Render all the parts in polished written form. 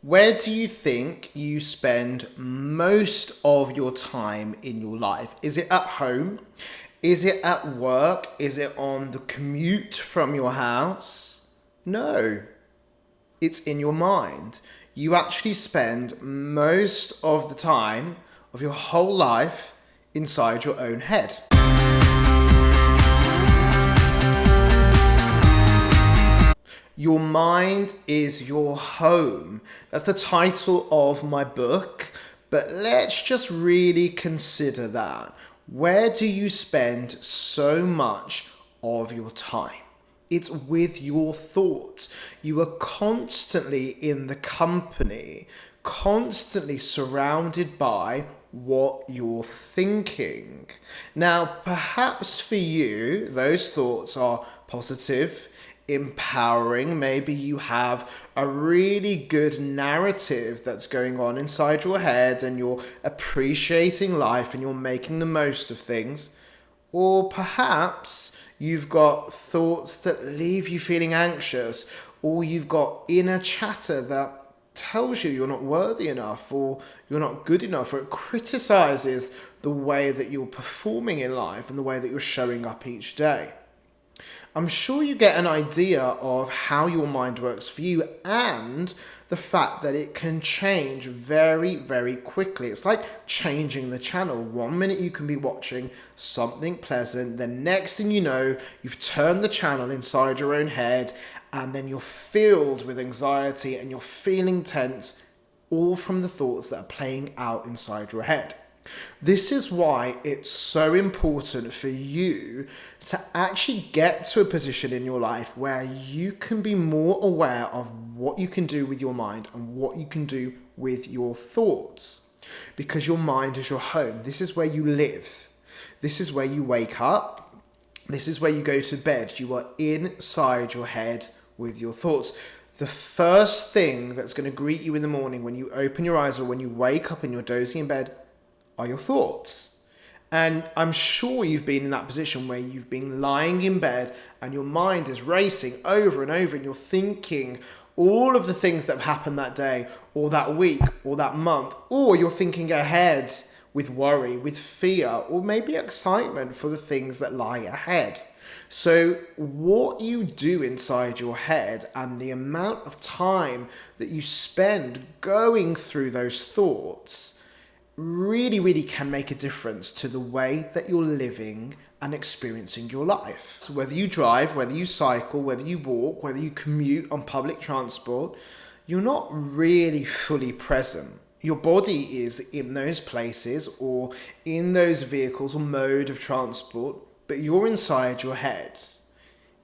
Where do you think you spend most of your time in your life? Is it at home? Is it at work? Is it on the commute from your house? No, it's in your mind. You actually spend most of the time of your whole life inside your own head. Your mind is your home. That's the title of my book, but let's just really consider that. Where do you spend so much of your time? It's with your thoughts. You are constantly in the company, constantly surrounded by what you're thinking. Now, perhaps for you, those thoughts are positive, empowering. Maybe you have a really good narrative that's going on inside your head and you're appreciating life and you're making the most of things. Or perhaps you've got thoughts that leave you feeling anxious, or you've got inner chatter that tells you you're not worthy enough or you're not good enough, or it criticizes the way that you're performing in life and the way that you're showing up each day. I'm sure you get an idea of how your mind works for you and the fact that it can change very, very quickly. It's like changing the channel. 1 minute you can be watching something pleasant, the next thing you know, you've turned the channel inside your own head, and then you're filled with anxiety and you're feeling tense, all from the thoughts that are playing out inside your head. This is why it's so important for you to actually get to a position in your life where you can be more aware of what you can do with your mind and what you can do with your thoughts. Because your mind is your home. This is where you live. This is where you wake up. This is where you go to bed. You are inside your head with your thoughts. The first thing that's going to greet you in the morning when you open your eyes or when you wake up and you're dozing in bed are your thoughts. And I'm sure you've been in that position where you've been lying in bed and your mind is racing over and over and you're thinking all of the things that have happened that day or that week or that month, or you're thinking ahead with worry, with fear, or maybe excitement for the things that lie ahead. So what you do inside your head and the amount of time that you spend going through those thoughts really, really can make a difference to the way that you're living and experiencing your life. So whether you drive, whether you cycle, whether you walk, whether you commute on public transport, you're not really fully present. Your body is in those places or in those vehicles or mode of transport, but you're inside your head.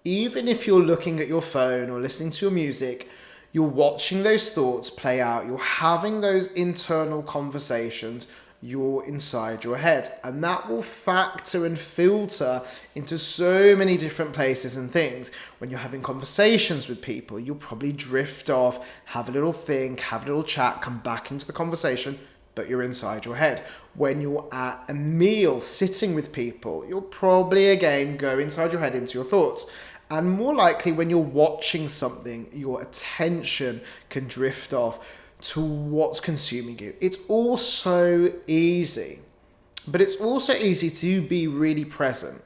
Even if you're looking at your phone or listening to your music, you're watching those thoughts play out. You're having those internal conversations. You're inside your head. And that will factor and filter into so many different places and things. When you're having conversations with people, you'll probably drift off, have a little think, have a little chat, come back into the conversation, but you're inside your head. When you're at a meal, sitting with people, you'll probably again go inside your head into your thoughts. And more likely when you're watching something, your attention can drift off to what's consuming you. It's all so easy, but it's also easy to be really present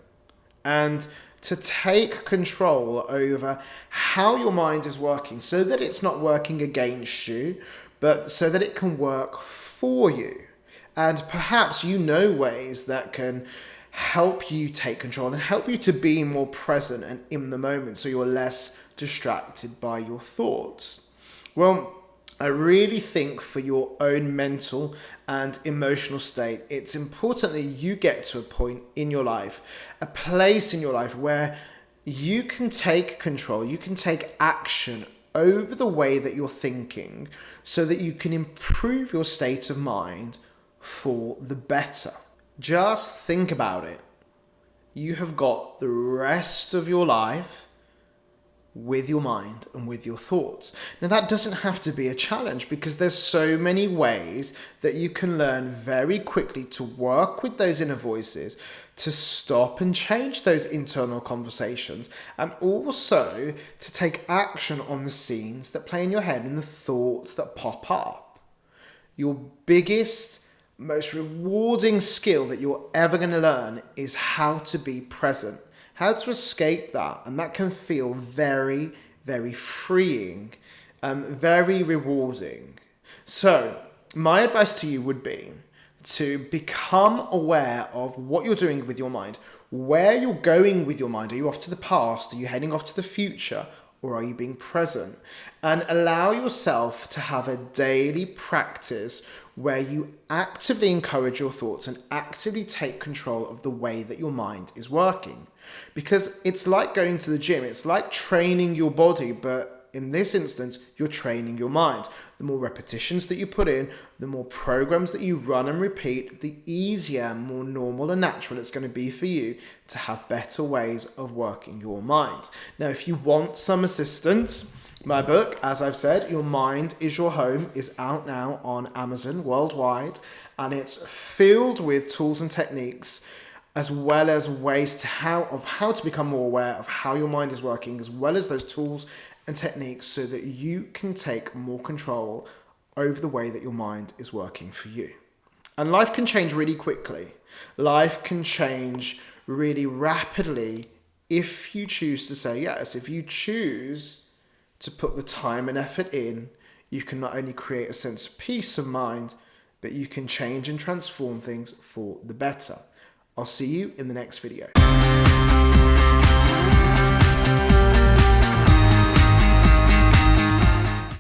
and to take control over how your mind is working so that it's not working against you, but so that it can work for you. And perhaps you know ways that can help you take control and help you to be more present and in the moment so you're less distracted by your thoughts. Well, I really think for your own mental and emotional state, it's important that you get to a point in your life, a place in your life where you can take control, you can take action over the way that you're thinking so that you can improve your state of mind for the better. Just think about it. You have got the rest of your life with your mind and with your thoughts. Now that doesn't have to be a challenge because there's so many ways that you can learn very quickly to work with those inner voices, to stop and change those internal conversations, and also to take action on the scenes that play in your head and the thoughts that pop up. Your biggest, most rewarding skill that you're ever going to learn is how to be present, how to escape that. And that can feel very, very freeing, very rewarding. So my advice to you would be to become aware of what you're doing with your mind, where you're going with your mind. Are you off to the past? Are you heading off to the future? Or are you being present? And allow yourself to have a daily practice where you actively encourage your thoughts and actively take control of the way that your mind is working. Because it's like going to the gym. It's like training your body, but in this instance, you're training your mind. The more repetitions that you put in, the more programs that you run and repeat, the easier, more normal and natural it's going to be for you to have better ways of working your mind. Now, if you want some assistance, my book, as I've said, Your Mind is Your Home, is out now on Amazon worldwide, and it's filled with tools and techniques, as well as ways to how to become more aware of how your mind is working, as well as those tools and techniques so that you can take more control over the way that your mind is working for you. And life can change really quickly. Life can change really rapidly if you choose to say yes. If you choose to put the time and effort in, you can not only create a sense of peace of mind, but you can change and transform things for the better. I'll see you in the next video.